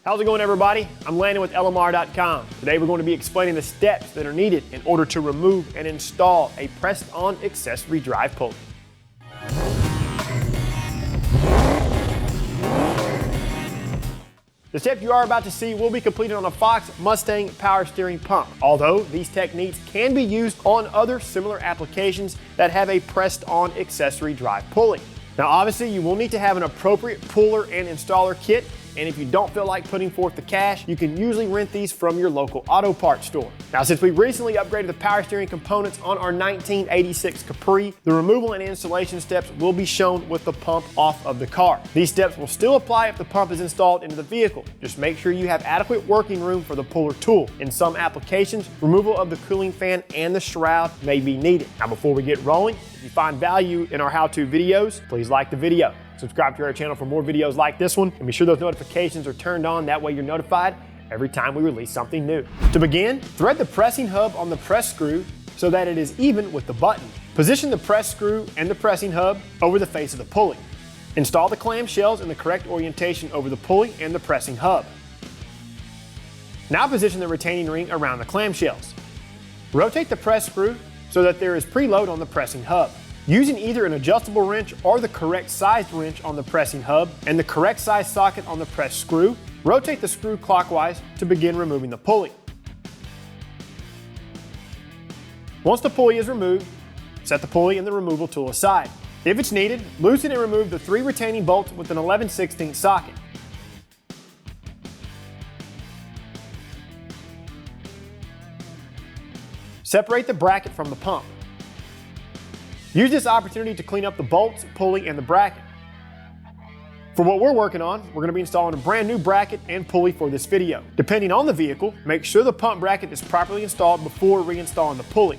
How's it going, everybody? I'm Landon with LMR.com. Today we're going to be explaining the steps that are needed in order to remove and install a pressed-on accessory drive pulley. The step you are about to see will be completed on a Fox Mustang power steering pump, although these techniques can be used on other similar applications that have a pressed-on accessory drive pulley. Now obviously you will need to have an appropriate puller and installer kit, and if you don't feel like putting forth the cash, you can usually rent these from your local auto parts store. Now, since we recently upgraded the power steering components on our 1986 Capri, the removal and installation steps will be shown with the pump off of the car. These steps will still apply if the pump is installed into the vehicle. Just make sure you have adequate working room for the puller tool. In some applications, removal of the cooling fan and the shroud may be needed. Now, before we get rolling, if you find value in our how-to videos, please like the video. Subscribe to our channel for more videos like this one, and be sure those notifications are turned on. That way you're notified every time we release something new. To begin, thread the pressing hub on the press screw so that it is even with the button. Position the press screw and the pressing hub over the face of the pulley. Install the clamshells in the correct orientation over the pulley and the pressing hub. Now position the retaining ring around the clamshells. Rotate the press screw so that there is preload on the pressing hub. Using either an adjustable wrench or the correct sized wrench on the pressing hub and the correct size socket on the press screw, rotate the screw clockwise to begin removing the pulley. Once the pulley is removed, set the pulley and the removal tool aside. If it's needed, loosen and remove the 3 retaining bolts with an 11/16 socket. Separate the bracket from the pump. Use this opportunity to clean up the bolts, pulley, and the bracket. For what we're working on, we're going to be installing a brand new bracket and pulley for this video. Depending on the vehicle, make sure the pump bracket is properly installed before reinstalling the pulley.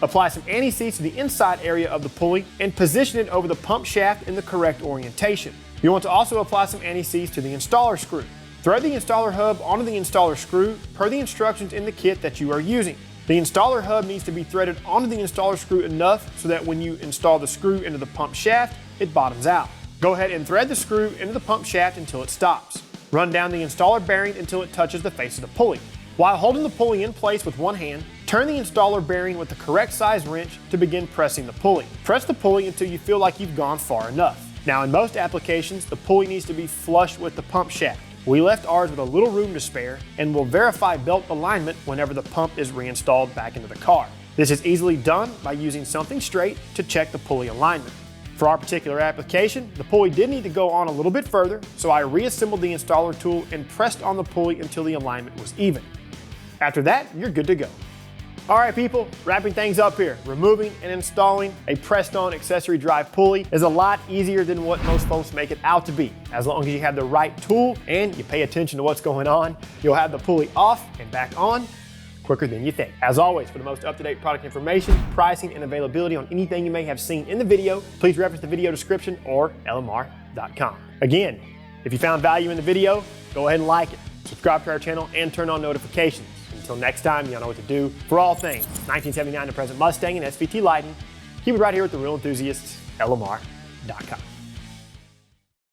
Apply some anti-seize to the inside area of the pulley and position it over the pump shaft in the correct orientation. You want to also apply some anti-seize to the installer screw. Thread the installer hub onto the installer screw per the instructions in the kit that you are using. The installer hub needs to be threaded onto the installer screw enough so that when you install the screw into the pump shaft, it bottoms out. Go ahead and thread the screw into the pump shaft until it stops. Run down the installer bearing until it touches the face of the pulley. While holding the pulley in place with one hand, turn the installer bearing with the correct size wrench to begin pressing the pulley. Press the pulley until you feel like you've gone far enough. Now, in most applications, the pulley needs to be flush with the pump shaft. We left ours with a little room to spare, and will verify belt alignment whenever the pump is reinstalled back into the car. This is easily done by using something straight to check the pulley alignment. For our particular application, the pulley did need to go on a little bit further, so I reassembled the installer tool and pressed on the pulley until the alignment was even. After that, you're good to go. All right, people, wrapping things up here. Removing and installing a pressed-on accessory drive pulley is a lot easier than what most folks make it out to be. As long as you have the right tool and you pay attention to what's going on, you'll have the pulley off and back on quicker than you think. As always, for the most up-to-date product information, pricing, and availability on anything you may have seen in the video, please reference the video description or LMR.com. Again, if you found value in the video, go ahead and like it, subscribe to our channel, and turn on notifications. Until next time, y'all know what to do. For all things 1979 to present Mustang and SVT lighting, keep it right here with the real enthusiasts, LMR.com.